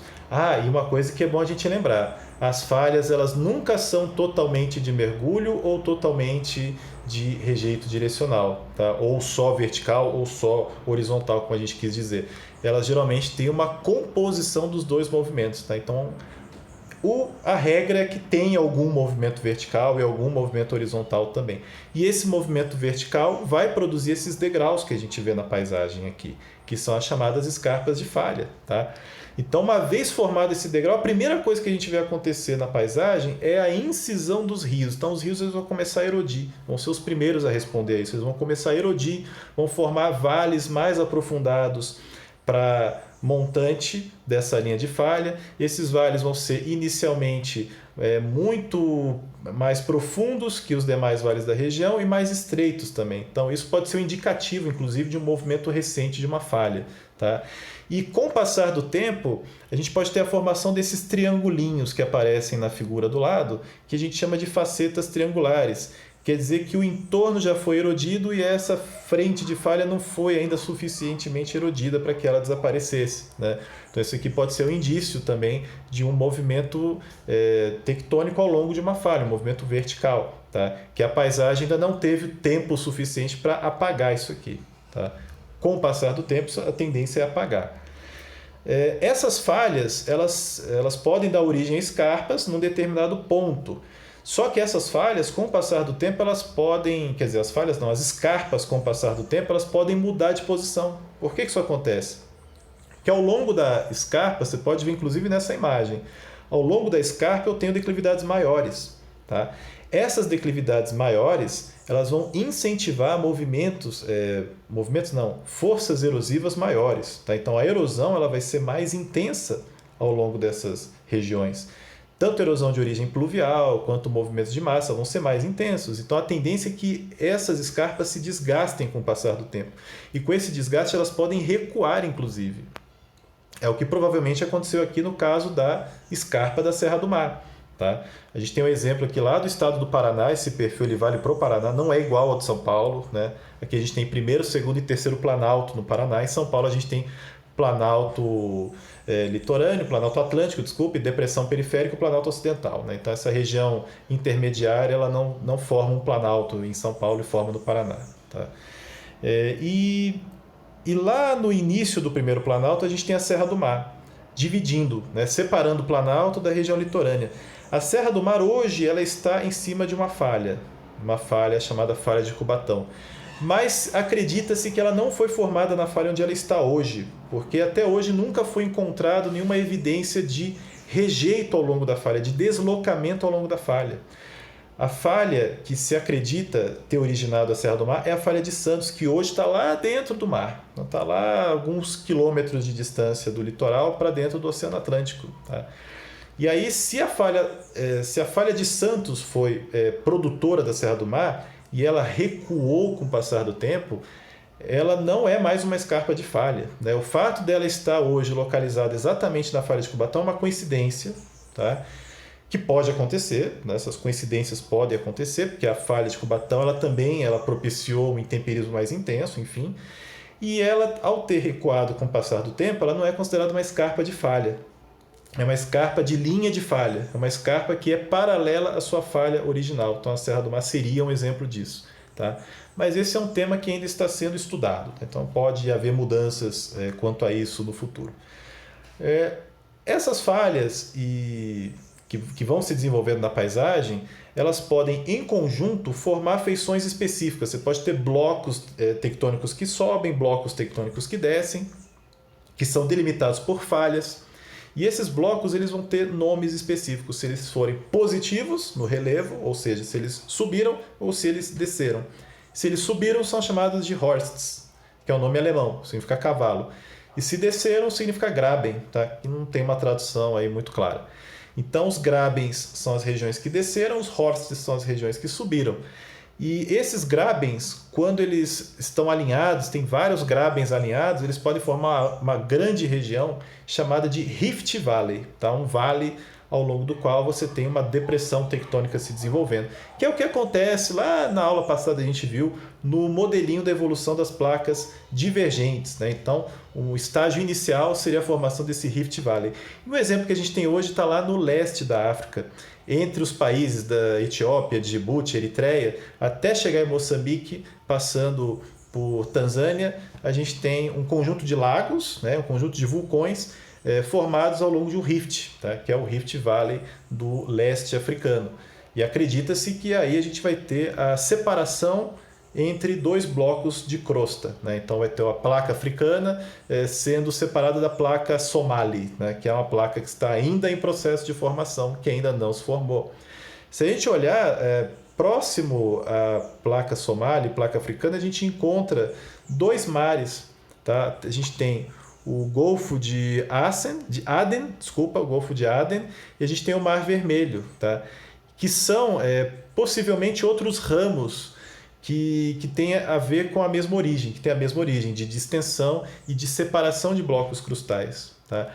E uma coisa que é bom a gente lembrar, as falhas elas nunca são totalmente de mergulho ou totalmente de rejeito direcional, tá? Ou só vertical ou só horizontal, como a gente quis dizer. Elas geralmente têm uma composição dos dois movimentos. Tá? Então, a regra é que tem algum movimento vertical e algum movimento horizontal também. E esse movimento vertical vai produzir esses degraus que a gente vê na paisagem aqui, que são as chamadas escarpas de falha. Tá? Então, uma vez formado esse degrau, a primeira coisa que a gente vê acontecer na paisagem é a incisão dos rios. Então, os rios eles vão começar a erodir, vão ser os primeiros a responder a isso. Eles vão começar a erodir, vão formar vales mais aprofundados para montante dessa linha de falha. Esses vales vão ser inicialmente muito mais profundos que os demais vales da região e mais estreitos também. Então, isso pode ser um indicativo, inclusive, de um movimento recente de uma falha. Tá? E com o passar do tempo, a gente pode ter a formação desses triangulinhos que aparecem na figura do lado, que a gente chama de facetas triangulares. Quer dizer que o entorno já foi erodido e essa frente de falha não foi ainda suficientemente erodida para que ela desaparecesse. Né? Então isso aqui pode ser um indício também de um movimento tectônico ao longo de uma falha, um movimento vertical, tá? Que a paisagem ainda não teve tempo suficiente para apagar isso aqui. Tá? Com o passar do tempo, a tendência é apagar. Essas falhas elas podem dar origem a escarpas num determinado ponto. Só que essas falhas, com o passar do tempo, elas podem... Quer dizer, as escarpas, com o passar do tempo, elas podem mudar de posição. Por que isso acontece? Porque ao longo da escarpa, você pode ver inclusive nessa imagem, ao longo da escarpa eu tenho declividades maiores. Tá? Essas declividades maiores, elas vão incentivar forças erosivas maiores. Tá? Então a erosão ela vai ser mais intensa ao longo dessas regiões. Tanto a erosão de origem pluvial quanto movimentos de massa vão ser mais intensos. Então a tendência é que essas escarpas se desgastem com o passar do tempo. E com esse desgaste elas podem recuar, inclusive. É o que provavelmente aconteceu aqui no caso da escarpa da Serra do Mar. Tá? A gente tem um exemplo aqui lá do estado do Paraná, esse perfil ele vale para o Paraná, não é igual ao de São Paulo. Né? Aqui a gente tem primeiro, segundo e terceiro planalto no Paraná. Em São Paulo a gente tem planalto litorâneo, planalto atlântico, desculpe, depressão periférica e planalto ocidental. Né? Então essa região intermediária ela não forma um planalto em São Paulo e forma no Paraná. Tá? E lá no início do primeiro planalto a gente tem a Serra do Mar, dividindo, né? Separando o planalto da região litorânea. A Serra do Mar hoje ela está em cima de uma falha chamada falha de Cubatão. Mas acredita-se que ela não foi formada na falha onde ela está hoje, porque até hoje nunca foi encontrado nenhuma evidência de rejeito ao longo da falha, de deslocamento ao longo da falha. A falha que se acredita ter originado a Serra do Mar é a falha de Santos, que hoje está lá dentro do mar. Está lá a alguns quilômetros de distância do litoral para dentro do Oceano Atlântico. Tá? E aí, se a falha de Santos foi produtora da Serra do Mar e ela recuou com o passar do tempo, ela não é mais uma escarpa de falha. Né? O fato dela estar hoje localizada exatamente na falha de Cubatão é uma coincidência, tá? Que pode acontecer, né? Essas coincidências podem acontecer, porque a falha de Cubatão ela propiciou um intemperismo mais intenso, enfim, e ela, ao ter recuado com o passar do tempo, ela não é considerada uma escarpa de falha, é uma escarpa de linha de falha, é uma escarpa que é paralela à sua falha original. Então a Serra do Mar seria um exemplo disso. Tá? Mas esse é um tema que ainda está sendo estudado, então pode haver mudanças quanto a isso no futuro. Essas falhas que vão se desenvolvendo na paisagem, elas podem, em conjunto, formar feições específicas. Você pode ter blocos tectônicos que sobem, blocos tectônicos que descem, que são delimitados por falhas. E esses blocos eles vão ter nomes específicos, se eles forem positivos no relevo, ou seja, se eles subiram ou se eles desceram. Se eles subiram, são chamados de Horsts, que é o nome alemão, significa cavalo. E se desceram, significa Graben, tá? Que não tem uma tradução aí muito clara. Então, os Grabens são as regiões que desceram, os Horsts são as regiões que subiram. E esses Grabens, quando eles estão alinhados, tem vários Grabens alinhados, eles podem formar uma grande região chamada de Rift Valley, tá? Um vale ao longo do qual você tem uma depressão tectônica se desenvolvendo, que é o que acontece lá na aula passada, a gente viu no modelinho da evolução das placas divergentes. Né? Então, o estágio inicial seria a formação desse Rift Valley. E o exemplo que a gente tem hoje está lá no leste da África, entre os países da Etiópia, Djibouti, Eritreia, até chegar em Moçambique, passando por Tanzânia, a gente tem um conjunto de lagos, né, um conjunto de vulcões formados ao longo de um rift, tá, que é o Rift Valley do leste africano. E acredita-se que aí a gente vai ter a separação entre dois blocos de crosta. Né? Então vai ter a placa africana sendo separada da placa somali, né? Que é uma placa que está ainda em processo de formação, que ainda não se formou. Se a gente olhar próximo à placa somali, placa africana, a gente encontra dois mares. Tá? A gente tem o Golfo de Aden, o Golfo de Aden, e a gente tem o Mar Vermelho, tá? Que são possivelmente outros ramos que tem a ver com a mesma origem, que tem a mesma origem de distensão e de separação de blocos crustais. Tá?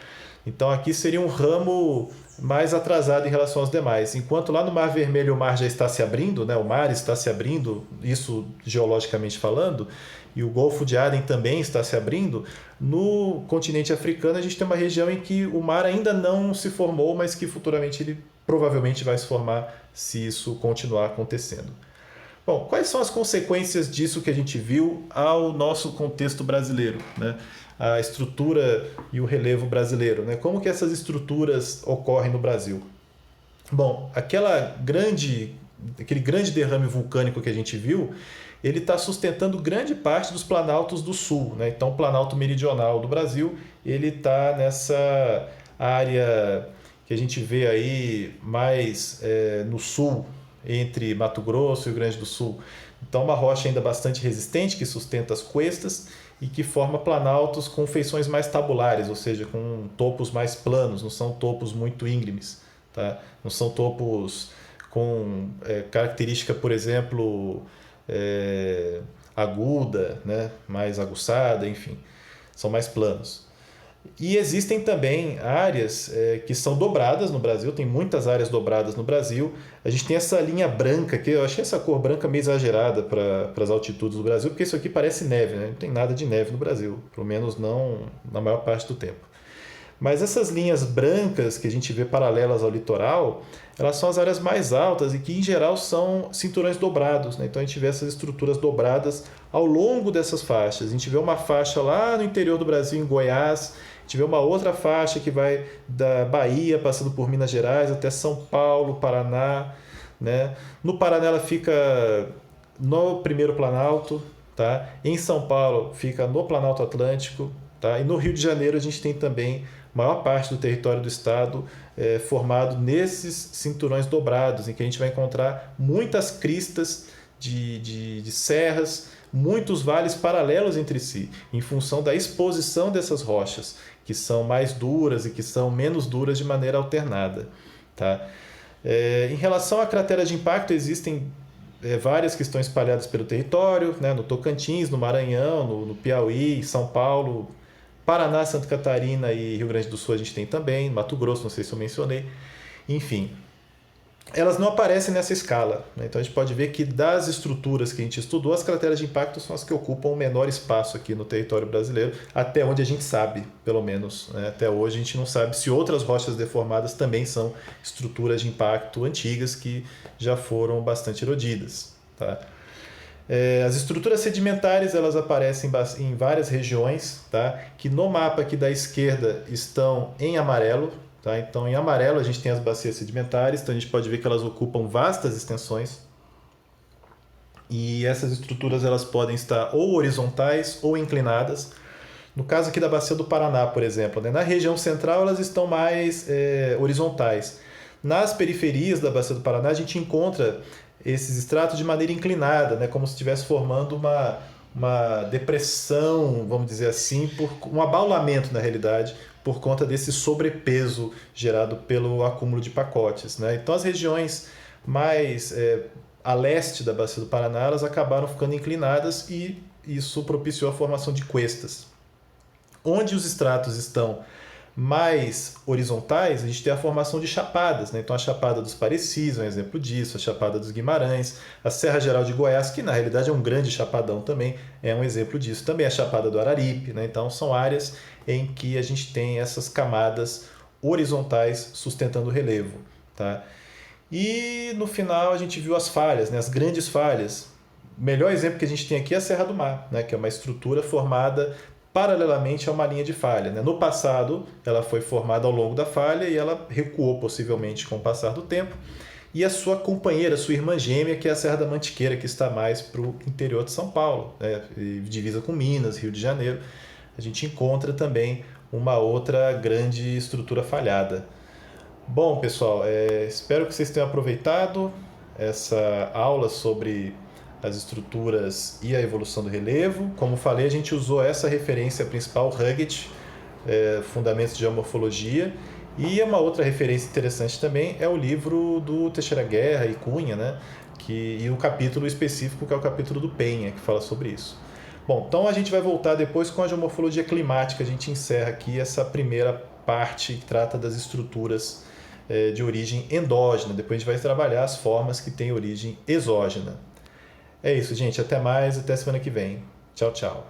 Então aqui seria um ramo mais atrasado em relação aos demais. Enquanto lá no Mar Vermelho o mar já está se abrindo, né? O mar está se abrindo, isso geologicamente falando, e o Golfo de Aden também está se abrindo, no continente africano a gente tem uma região em que o mar ainda não se formou, mas que futuramente ele provavelmente vai se formar se isso continuar acontecendo. Bom, quais são as consequências disso que a gente viu ao nosso contexto brasileiro, né? A estrutura e o relevo brasileiro, né? Como que essas estruturas ocorrem no Brasil? Bom, aquele grande derrame vulcânico que a gente viu, ele está sustentando grande parte dos planaltos do sul, né? Então, o planalto meridional do Brasil, ele está nessa área que a gente vê aí mais no sul, entre Mato Grosso e Rio Grande do Sul. Então, uma rocha ainda bastante resistente, que sustenta as cuestas e que forma planaltos com feições mais tabulares, ou seja, com topos mais planos, não são topos muito íngremes. Tá? Não são topos com característica, por exemplo, aguda, né? Mais aguçada, enfim, são mais planos. E existem também áreas que são dobradas no Brasil, tem muitas áreas dobradas no Brasil. A gente tem essa linha branca, que eu achei essa cor branca meio exagerada para as altitudes do Brasil, porque isso aqui parece neve, né? Não tem nada de neve no Brasil, pelo menos não na maior parte do tempo. Mas essas linhas brancas que a gente vê paralelas ao litoral, elas são as áreas mais altas e que em geral são cinturões dobrados, né? Então a gente vê essas estruturas dobradas ao longo dessas faixas. A gente vê uma faixa lá no interior do Brasil, em Goiás, a gente vê uma outra faixa que vai da Bahia, passando por Minas Gerais, até São Paulo, Paraná, né? No Paraná ela fica no primeiro Planalto, tá? Em São Paulo fica no Planalto Atlântico, tá? E no Rio de Janeiro a gente tem também maior parte do território do estado formado nesses cinturões dobrados, em que a gente vai encontrar muitas cristas de serras, muitos vales paralelos entre si, em função da exposição dessas rochas, que são mais duras e que são menos duras de maneira alternada. Tá? Em relação à cratera de impacto, existem várias que estão espalhadas pelo território, né? No Tocantins, no Maranhão, no Piauí, São Paulo, Paraná, Santa Catarina e Rio Grande do Sul a gente tem também, Mato Grosso, não sei se eu mencionei. Enfim, elas não aparecem nessa escala, né? Então a gente pode ver que das estruturas que a gente estudou, as crateras de impacto são as que ocupam o menor espaço aqui no território brasileiro, até onde a gente sabe, pelo menos. Né? Até hoje a gente não sabe se outras rochas deformadas também são estruturas de impacto antigas que já foram bastante erodidas. Tá? As estruturas sedimentares elas aparecem em várias regiões, tá? Que no mapa aqui da esquerda estão em amarelo. Tá? Então, em amarelo a gente tem as bacias sedimentares, então a gente pode ver que elas ocupam vastas extensões. E essas estruturas elas podem estar ou horizontais ou inclinadas. No caso aqui da bacia do Paraná, por exemplo, né? Na região central elas estão mais horizontais. Nas periferias da bacia do Paraná a gente encontra esses estratos de maneira inclinada, né? Como se estivesse formando uma depressão, vamos dizer assim, por um abaulamento na realidade, por conta desse sobrepeso gerado pelo acúmulo de pacotes. Né? Então as regiões mais a leste da bacia do Paraná elas acabaram ficando inclinadas e isso propiciou a formação de cuestas. Onde os estratos estão mais horizontais, a gente tem a formação de chapadas. Né? Então a Chapada dos Parecis é um exemplo disso, a Chapada dos Guimarães, a Serra Geral de Goiás, que na realidade é um grande chapadão também, é um exemplo disso. Também a Chapada do Araripe. Né? Então são áreas em que a gente tem essas camadas horizontais sustentando o relevo. Tá? E no final a gente viu as falhas, né? As grandes falhas. O melhor exemplo que a gente tem aqui é a Serra do Mar, né? Que é uma estrutura formada paralelamente a uma linha de falha. Né? No passado, ela foi formada ao longo da falha e ela recuou possivelmente com o passar do tempo. E a sua companheira, sua irmã gêmea, que é a Serra da Mantiqueira, que está mais para o interior de São Paulo, né? Divisa com Minas, Rio de Janeiro. A gente encontra também uma outra grande estrutura falhada. Bom, pessoal, espero que vocês tenham aproveitado essa aula sobre as estruturas e a evolução do relevo. Como falei, a gente usou essa referência principal, Huggett, Fundamentos de Geomorfologia, e uma outra referência interessante também é o livro do Teixeira Guerra e Cunha, né? E o capítulo específico, que é o capítulo do Penha, que fala sobre isso. Bom, então a gente vai voltar depois com a geomorfologia climática. A gente encerra aqui essa primeira parte que trata das estruturas de origem endógena. Depois a gente vai trabalhar as formas que têm origem exógena. É isso, gente. Até mais. Até semana que vem. Tchau, tchau.